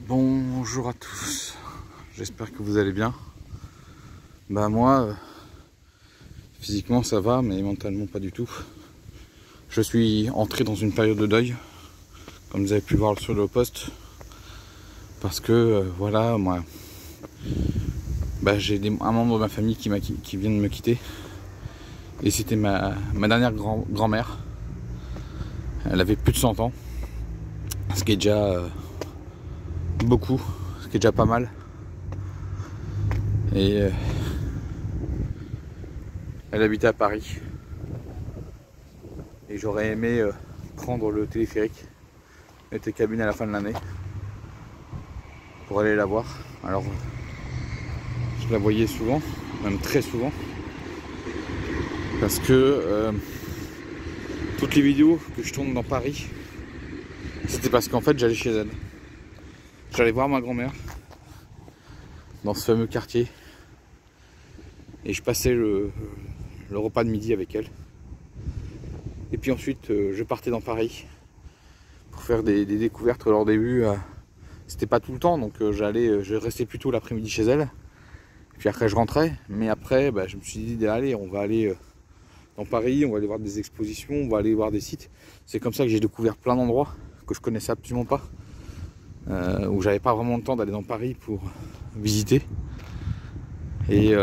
Bonjour à tous, j'espère que vous allez bien. Bah moi, physiquement ça va, mais mentalement pas du tout. Je suis entré dans une période de deuil, comme vous avez pu voir sur le post, parce que voilà, moi, j'ai un membre de ma famille qui vient de me quitter, et c'était ma dernière grand-mère. Elle avait plus de 100 ans, ce qui est déjà beaucoup, ce qui est déjà pas mal. Et elle habitait à Paris. Et j'aurais aimé prendre le téléphérique, le télécabine à la fin de l'année, pour aller la voir. Alors, je la voyais souvent, même très souvent, parce que toutes les vidéos que je tourne dans Paris, c'était parce qu'en fait j'allais chez elle. J'allais voir ma grand-mère dans ce fameux quartier et je passais le repas de midi avec elle. Et puis ensuite je partais dans Paris pour faire des découvertes. Alors au début c'était pas tout le temps, donc je restais plutôt l'après-midi chez elle. Et puis après je rentrais, mais après je me suis dit allez, on va aller dans Paris, on va aller voir des expositions, on va aller voir des sites. C'est comme ça que j'ai découvert plein d'endroits que je connaissais absolument pas, où j'avais pas vraiment le temps d'aller dans Paris pour visiter. Et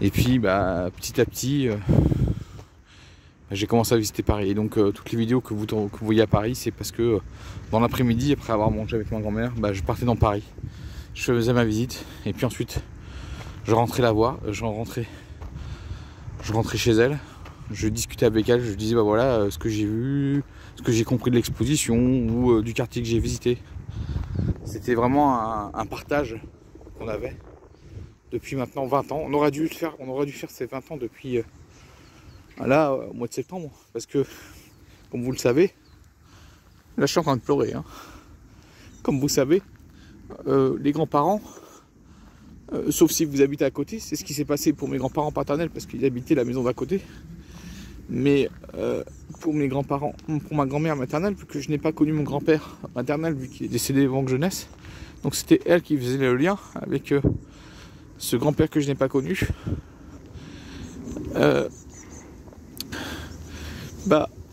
puis petit à petit j'ai commencé à visiter Paris. Et donc toutes les vidéos que vous voyez à Paris, c'est parce que dans l'après-midi, après avoir mangé avec ma grand-mère, je partais dans Paris, je faisais ma visite et puis ensuite je rentrais la voir, je rentrais chez elle, je discutais avec elle, je disais voilà ce que j'ai vu, ce que j'ai compris de l'exposition ou du quartier que j'ai visité. C'était vraiment un partage qu'on avait depuis maintenant 20 ans. On aurait dû faire ces 20 ans depuis là au mois de septembre, parce que comme vous le savez, là je suis en train de pleurer, hein. Comme vous savez, les grands-parents, sauf si vous habitez à côté, c'est ce qui s'est passé pour mes grands-parents paternels parce qu'ils habitaient la maison d'à côté. Mais pour mes grands-parents, pour ma grand-mère maternelle, vu que je n'ai pas connu mon grand-père maternel vu qu'il est décédé avant que je naisse, donc c'était elle qui faisait le lien avec ce grand-père que je n'ai pas connu.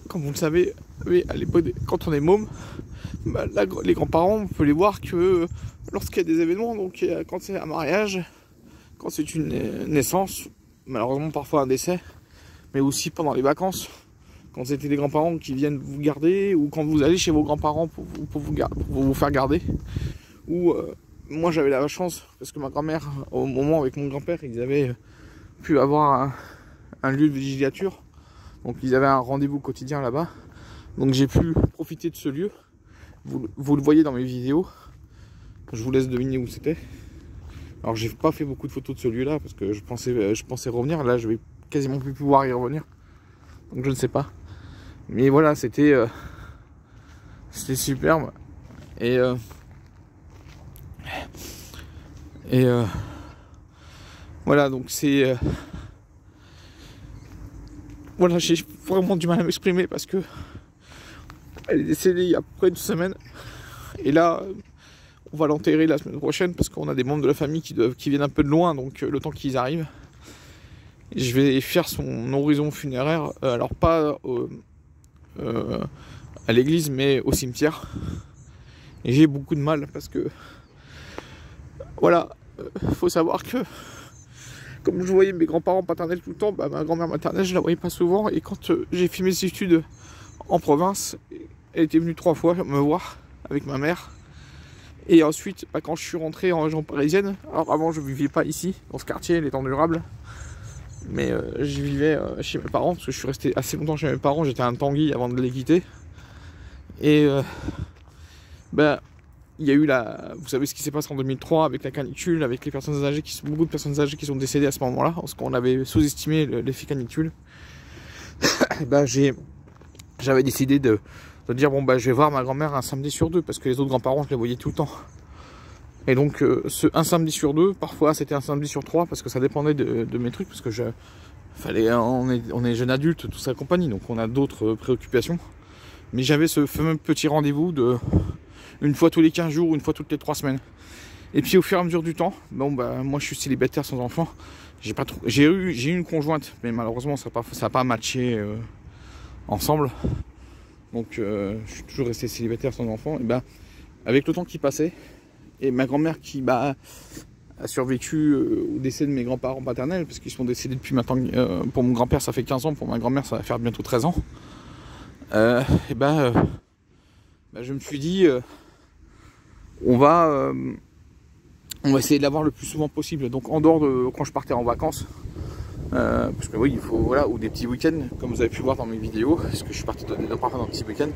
Comme vous le savez, à l'époque, quand on est môme, les grands-parents, on peut les voir que lorsqu'il y a des événements, donc quand c'est un mariage, quand c'est une naissance, malheureusement parfois un décès, mais aussi pendant les vacances, quand c'était des grands-parents qui viennent vous garder, ou quand vous allez chez vos grands-parents pour vous faire garder. Ou moi j'avais la chance, parce que ma grand-mère, au moment avec mon grand-père, ils avaient pu avoir un lieu de villégiature, donc ils avaient un rendez-vous quotidien là-bas, donc j'ai pu profiter de ce lieu. Vous le voyez dans mes vidéos, je vous laisse deviner où c'était. Alors j'ai pas fait beaucoup de photos de ce lieu-là parce que je pensais revenir. Là je vais quasiment plus pouvoir y revenir, donc je ne sais pas. Mais voilà, c'était superbe. Et voilà, donc c'est voilà, j'ai vraiment du mal à m'exprimer parce que elle est décédée il y a à peu près une semaine. Et là, on va l'enterrer la semaine prochaine parce qu'on a des membres de la famille qui viennent un peu de loin, donc le temps qu'ils arrivent, je vais faire son horizon funéraire, alors pas à l'église mais au cimetière. Et j'ai beaucoup de mal parce que voilà, faut savoir que comme je voyais mes grands-parents paternels tout le temps, ma grand-mère maternelle je la voyais pas souvent, et quand j'ai fait mes études en province, elle était venue 3 fois me voir avec ma mère. Et ensuite, quand je suis rentré en région parisienne, alors avant je vivais pas ici, dans ce quartier, l'étang durable, mais je vivais chez mes parents, parce que je suis resté assez longtemps chez mes parents, j'étais un Tanguy avant de les quitter. Et il y a eu vous savez ce qui s'est passé en 2003 avec la canicule, avec les personnes âgées, beaucoup de personnes âgées qui sont décédées à ce moment-là, parce qu'on avait sous-estimé l'effet canicule. J'avais décidé de dire je vais voir ma grand-mère un samedi sur 2, parce que les autres grands-parents je les voyais tout le temps. Et donc un samedi sur 2, parfois c'était un samedi sur 3, parce que ça dépendait de mes trucs, parce que on est jeune adulte, tout ça compagnie, donc on a d'autres préoccupations. Mais j'avais ce fameux petit rendez-vous de une fois tous les 15 jours, une fois toutes les 3 semaines. Et puis au fur et à mesure du temps, bon bah moi je suis célibataire sans enfant. J'ai eu une conjointe, mais malheureusement ça n'a pas matché ensemble. Donc je suis toujours resté célibataire sans enfant. Et bah avec le temps qui passait, et ma grand-mère qui a survécu au décès de mes grands-parents paternels, parce qu'ils sont décédés depuis maintenant, pour mon grand-père ça fait 15 ans, pour ma grand-mère ça va faire bientôt 13 ans. Je me suis dit, on va essayer de l'avoir le plus souvent possible. Donc en dehors de quand je partais en vacances, parce que oui, il faut, voilà, ou des petits week-ends, comme vous avez pu voir dans mes vidéos, parce que je suis parti dans un petit week-end,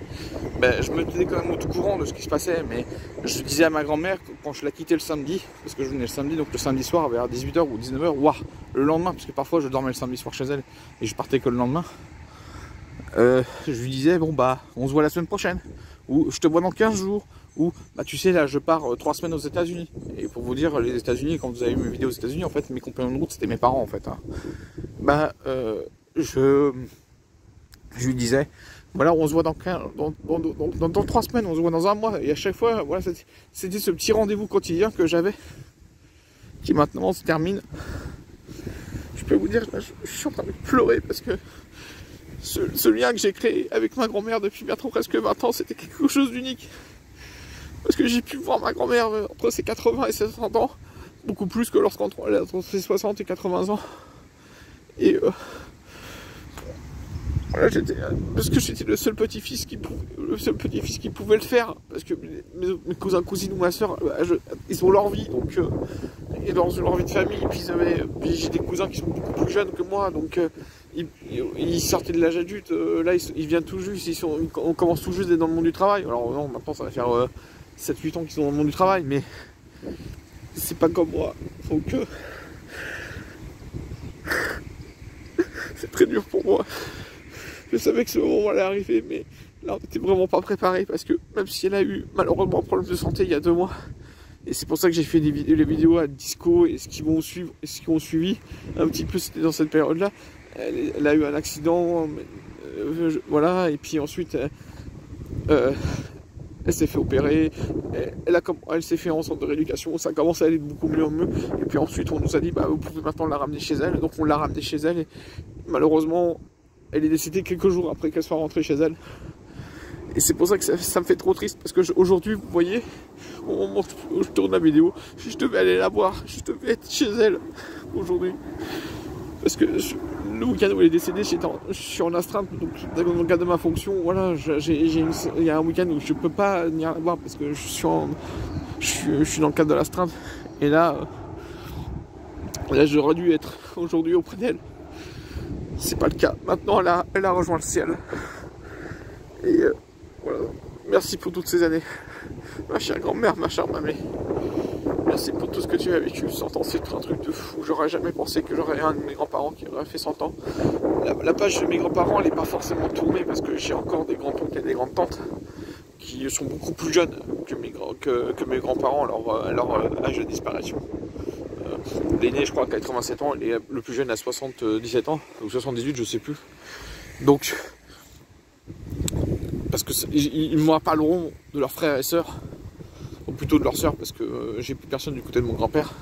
je me tenais quand même au tout courant de ce qui se passait, mais je disais à ma grand-mère, quand je la quittais le samedi, parce que je venais le samedi, donc le samedi soir vers 18h ou 19h, waouh, le lendemain, parce que parfois je dormais le samedi soir chez elle, et je partais que le lendemain, je lui disais, bon bah, on se voit la semaine prochaine, ou je te vois dans 15 jours, ou bah tu sais là je pars 3 semaines aux États-Unis. Et pour vous dire, les États-Unis, quand vous avez vu mes vidéos aux États-Unis, en fait mes compagnons de route c'était mes parents en fait. Hein. Je lui disais, voilà, on se voit dans 3 semaines, on se voit dans un mois. Et à chaque fois, voilà, c'était ce petit rendez-vous quotidien que j'avais, qui maintenant se termine. Je peux vous dire, je suis en train de pleurer parce que ce lien que j'ai créé avec ma grand-mère depuis bientôt presque 20 ans, c'était quelque chose d'unique. Parce que j'ai pu voir ma grand-mère entre ses 80 et ses 60 ans, beaucoup plus que lorsqu'elle a entre ses 60 et 80 ans. Et voilà, parce que j'étais le seul petit-fils qui pouvait le faire. Parce que mes cousins, cousines ou ma soeur, ils ont leur vie, donc et dans leur vie de famille. Puis j'ai des cousins qui sont beaucoup plus jeunes que moi, donc ils sortaient de l'âge adulte. Là, ils viennent tout juste, on commence tout juste d'être dans le monde du travail. Alors non, maintenant ça va faire 7-8 ans qu'ils sont dans le monde du travail, mais c'est pas comme moi. Donc c'est très dur pour moi. Je savais que ce moment allait arriver, mais là on n'était vraiment pas préparé, parce que même si elle a eu malheureusement un problème de santé il y a 2 mois, et c'est pour ça que j'ai fait les vidéos à Disco et ce qui vont suivre et ce qui ont suivi un petit peu, c'était dans cette période là. Elle a eu un accident, voilà, et puis ensuite elle s'est fait opérer, elle s'est fait en centre de rééducation, ça commence à aller beaucoup mieux en mieux, et puis ensuite on nous a dit bah vous pouvez maintenant la ramener chez elle, donc on l'a ramenée chez elle, et malheureusement elle est décédée quelques jours après qu'elle soit rentrée chez elle. Et c'est pour ça que ça me fait trop triste, parce que aujourd'hui, vous voyez, au moment où je tourne la vidéo, je devais aller la voir, je devais être chez elle aujourd'hui. Parce que le week-end où elle est décédée, je suis en astreinte, donc dans le cadre de ma fonction, voilà, il y a un week-end où je peux pas venir la voir parce que je suis dans le cadre de l'astreinte. Et là j'aurais dû être aujourd'hui auprès d'elle. C'est pas le cas. Maintenant, elle a rejoint le ciel. Et voilà. Merci pour toutes ces années. Ma chère grand-mère, ma chère mamie. Merci pour tout ce que tu as vécu. 100 ans, c'est un truc de fou. J'aurais jamais pensé que j'aurais un de mes grands-parents qui aurait fait 100 ans. La page de mes grands-parents, elle n'est pas forcément tournée, parce que j'ai encore des grands-oncles et des grandes-tantes qui sont beaucoup plus jeunes que mes grands-parents à leur âge de disparition. L'aîné, je crois, à 87 ans, et le plus jeune à 77 ans, ou 78, je sais plus. Donc, parce que ils me parleront de leurs frères et sœurs, ou plutôt de leurs sœurs, parce que j'ai plus personne du côté de mon grand-père.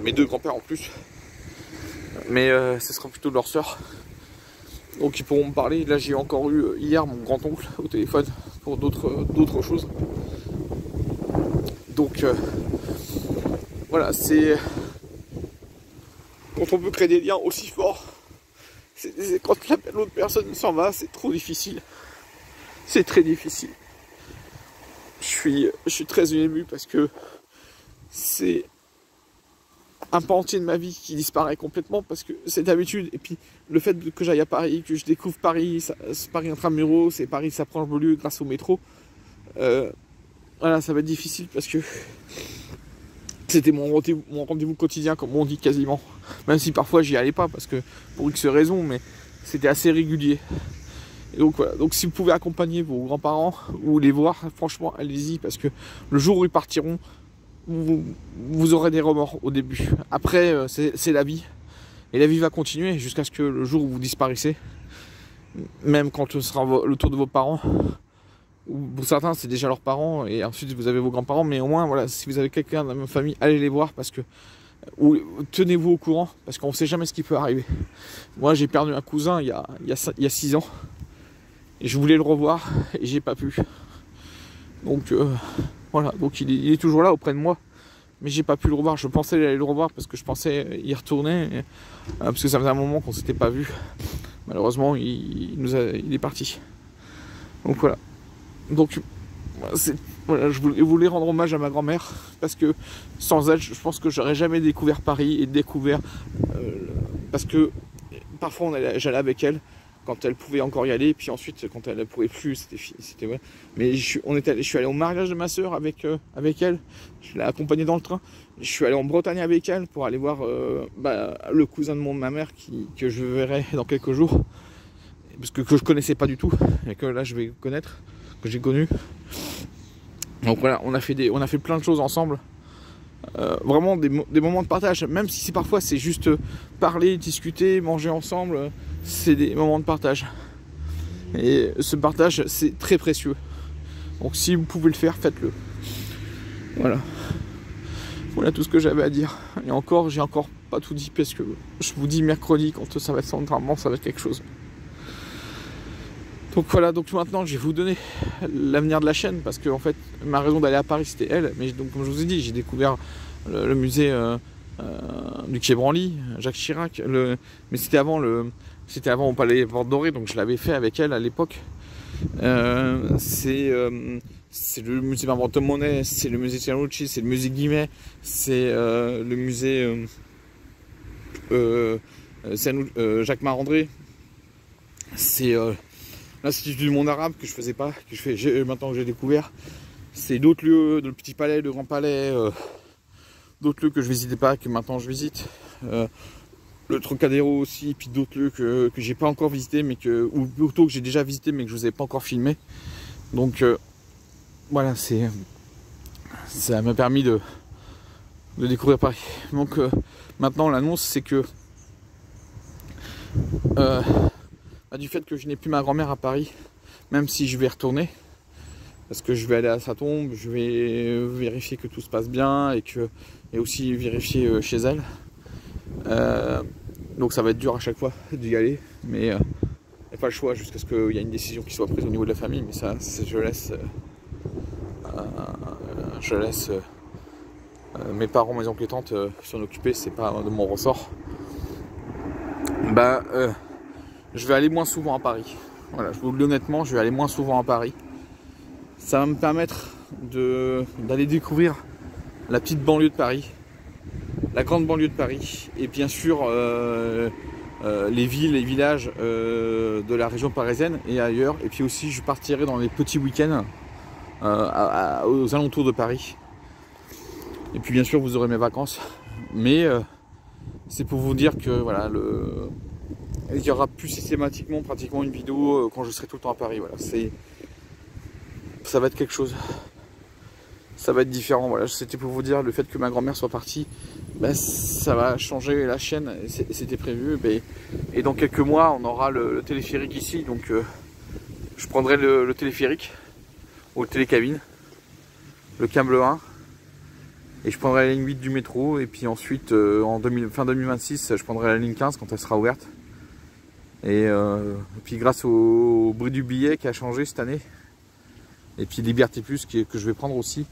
Mes 2 grands-pères en plus. Mais ce sera plutôt de leurs sœurs. Donc ils pourront me parler. Là, j'ai encore eu hier mon grand-oncle au téléphone pour d'autres choses. Donc voilà, c'est quand on peut créer des liens aussi forts, quand l'autre personne s'en va, c'est trop difficile. C'est très difficile. Je suis très ému parce que c'est un pan entier de ma vie qui disparaît complètement, parce que c'est d'habitude. Et puis le fait que j'aille à Paris, que je découvre Paris, Paris intramuros, c'est Paris s'approche Beaulieu grâce au métro. Voilà, ça va être difficile parce que c'était mon rendez-vous quotidien, comme on dit quasiment. Même si parfois j'y allais pas, parce que pour X raisons, mais c'était assez régulier. Et donc voilà, donc si vous pouvez accompagner vos grands-parents ou les voir, franchement allez-y, parce que le jour où ils partiront, vous aurez des remords au début. Après c'est la vie, Et la vie va continuer jusqu'à ce que le jour où vous disparaissez, même quand ce sera le tour de vos parents, ou pour certains c'est déjà leurs parents, et ensuite vous avez vos grands-parents, mais au moins voilà, si vous avez quelqu'un de la même famille, allez les voir, parce que ou tenez-vous au courant, parce qu'on ne sait jamais ce qui peut arriver. Moi j'ai perdu un cousin il y a 6 ans, et je voulais le revoir, et j'ai pas pu. Donc voilà, donc il est toujours là auprès de moi, mais j'ai pas pu le revoir. Je pensais aller le revoir parce que je pensais y retourner, parce que ça faisait un moment qu'on s'était pas vu. Malheureusement il est parti. Donc voilà. Donc voilà, je voulais rendre hommage à ma grand-mère, parce que sans elle, je pense que j'aurais jamais découvert Paris, et découvert parce que parfois j'allais avec elle quand elle pouvait encore y aller, et puis ensuite quand elle ne pouvait plus, c'était ouais. Mais je suis allé au mariage de ma soeur avec elle, je l'ai accompagnée dans le train. Je suis allé en Bretagne avec elle pour aller voir le cousin de ma mère que je verrai dans quelques jours, parce que je connaissais pas du tout, et que là je vais connaître, que j'ai connu. Donc voilà, on a fait plein de choses ensemble. Vraiment des moments de partage, même si parfois c'est juste parler, discuter, manger ensemble, c'est des moments de partage. Et ce partage, c'est très précieux. Donc si vous pouvez le faire, faites-le. Voilà. Voilà tout ce que j'avais à dire. Et encore, j'ai encore pas tout dit, parce que je vous dis mercredi, quand ça va être normalement, ça va être quelque chose. Donc voilà, donc maintenant je vais vous donner l'avenir de la chaîne, parce que en fait ma raison d'aller à Paris c'était elle, mais donc comme je vous ai dit, j'ai découvert le musée du Quai Branly, Jacques Chirac, mais c'était avant au Palais Porte Dorée, donc je l'avais fait avec elle à l'époque. C'est le musée Marmottan Monet, c'est le musée Cianucci, c'est le musée Guimet, c'est le musée Jacques Marandré, c'est l'Institut du monde arabe que je faisais pas, maintenant que j'ai découvert. C'est d'autres lieux, le Petit Palais, le Grand Palais, d'autres lieux que je visitais pas, que maintenant je visite. Le Trocadéro aussi, puis d'autres lieux que j'ai pas encore visité, ou plutôt que j'ai déjà visité mais que je vous ai pas encore filmé. Donc voilà, ça m'a permis de découvrir Paris. Donc maintenant l'annonce, c'est que du fait que je n'ai plus ma grand-mère à Paris, même si je vais retourner, parce que je vais aller à sa tombe, je vais vérifier que tout se passe bien, et aussi vérifier chez elle. Donc ça va être dur à chaque fois d'y aller, mais il n'y a pas le choix jusqu'à ce qu'il y ait une décision qui soit prise au niveau de la famille, mais ça je laisse mes parents, mes oncles et tantes s'en occuper, c'est pas de mon ressort. Je vais aller moins souvent à Paris. Voilà, je vous le dis honnêtement, je vais aller moins souvent à Paris. Ça va me permettre d'aller découvrir la petite banlieue de Paris, la grande banlieue de Paris, et bien sûr les villes et villages de la région parisienne et ailleurs. Et puis aussi, je partirai dans les petits week-ends aux alentours de Paris. Et puis bien sûr, vous aurez mes vacances. Mais c'est pour vous dire que voilà, il y aura plus systématiquement pratiquement une vidéo quand je serai tout le temps à Paris. Voilà, ça va être quelque chose. Ça va être différent. Voilà, c'était pour vous dire, le fait que ma grand-mère soit partie, ça va changer la chaîne. C'était prévu. Et dans quelques mois, on aura le téléphérique ici. Donc je prendrai le téléphérique ou le télécabine, le câble 1. Et je prendrai la ligne 8 du métro. Et puis ensuite, fin 2026, je prendrai la ligne 15 quand elle sera ouverte. Et puis grâce au bruit du billet qui a changé cette année, et puis Liberté Plus que je vais prendre aussi,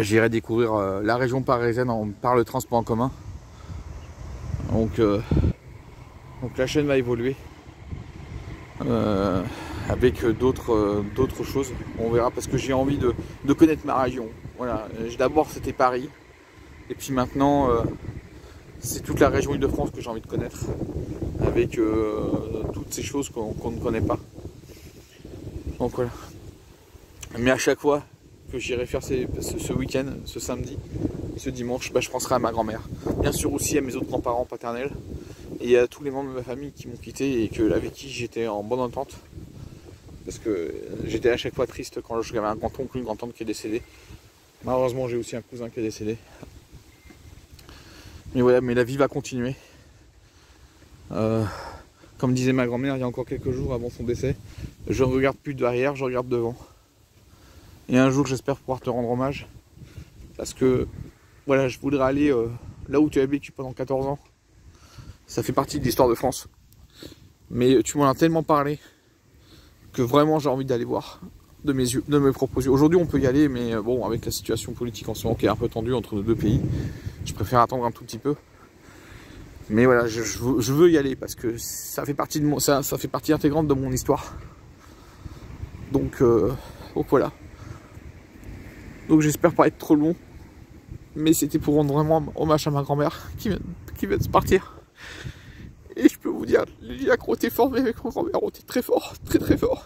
j'irai découvrir la région parisienne par le transport en commun. Donc la chaîne va évoluer avec d'autres choses. On verra, parce que j'ai envie de connaître ma région. Voilà, d'abord c'était Paris, et puis maintenant c'est toute la région Île-de-France que j'ai envie de connaître, avec toutes ces choses qu'on ne connaît pas. Donc voilà. Mais à chaque fois que j'irai faire ce week-end, ce samedi, ce dimanche, je penserai à ma grand-mère. Bien sûr aussi à mes autres grands-parents paternels et à tous les membres de ma famille qui m'ont quitté et avec qui j'étais en bonne entente. Parce que j'étais à chaque fois triste quand j'avais un grand-oncle ou une grand-tante qui est décédé. Malheureusement, j'ai aussi un cousin qui est décédé. Mais voilà, mais la vie va continuer. Comme disait ma grand-mère il y a encore quelques jours avant son décès, je ne regarde plus derrière, je regarde devant. Et un jour j'espère pouvoir te rendre hommage. Parce que voilà, je voudrais aller là où tu as vécu pendant 14 ans. Ça fait partie de l'histoire de France. Mais tu m'en as tellement parlé que vraiment j'ai envie d'aller voir de mes yeux, de mes propres yeux. Aujourd'hui on peut y aller, mais bon, avec la situation politique en ce moment qui est un peu tendue entre nos deux pays, je préfère attendre un tout petit peu. Mais voilà, je veux y aller parce que ça fait partie de mon, ça fait partie intégrante de mon histoire. Donc voilà. Donc j'espère pas être trop long, mais c'était pour rendre vraiment hommage à ma grand-mère qui vient de se partir. Et je peux vous dire, les liens qui ont été formés avec ma grand-mère ont été très forts, très fort.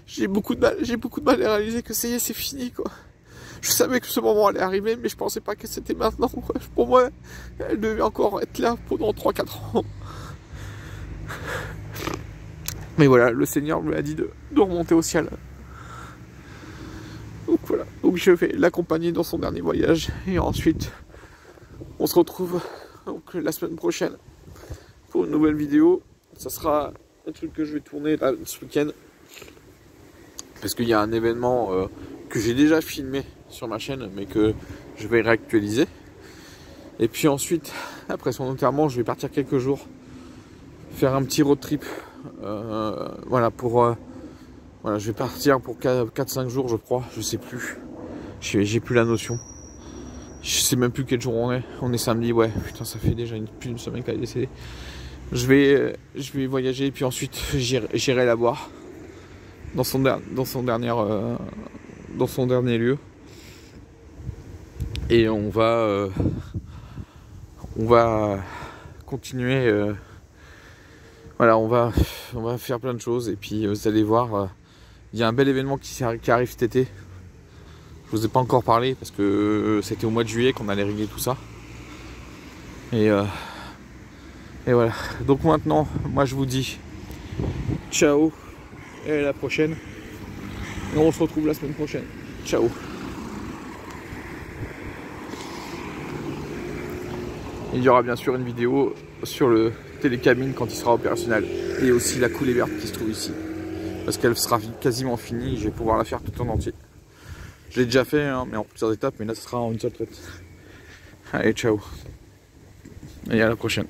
J'ai beaucoup de mal à réaliser que ça y est, c'est fini quoi. Je savais que ce moment allait arriver, mais je pensais pas que c'était maintenant. Pour moi, elle devait encore être là pendant 3-4 ans. Mais voilà, le Seigneur me a dit de remonter au ciel. Donc voilà, donc je vais l'accompagner dans son dernier voyage. Et ensuite, on se retrouve donc, la semaine prochaine pour une nouvelle vidéo. Ça sera un truc que je vais tourner là, ce week-end. Parce qu'il y a un événement que j'ai déjà filmé sur ma chaîne, mais que je vais réactualiser. Et puis ensuite, après son enterrement, je vais partir quelques jours, faire un petit road trip. Voilà, voilà, je vais partir pour 4-5 jours, je crois, je sais plus. J'ai plus la notion. Je sais même plus quel jour on est. On est samedi, ouais. Putain, ça fait déjà plus d'une semaine qu'elle est décédée. Je vais voyager et puis ensuite j'irai la voir dans son dernier lieu. Et on va continuer. Voilà, on va faire plein de choses. Et puis vous allez voir, il y a un bel événement qui arrive cet été. Je vous ai pas encore parlé parce que c'était au mois de juillet qu'on allait régler tout ça. Et voilà. Donc maintenant, moi je vous dis ciao et à la prochaine. Et on se retrouve la semaine prochaine. Ciao. Il y aura bien sûr une vidéo sur le télécabine quand il sera opérationnel. Et aussi la coulée verte qui se trouve ici. Parce qu'elle sera quasiment finie, je vais pouvoir la faire tout en entier. Je l'ai déjà fait, hein, mais en plusieurs étapes, mais là ce sera en une seule traite. Allez, ciao. Et à la prochaine.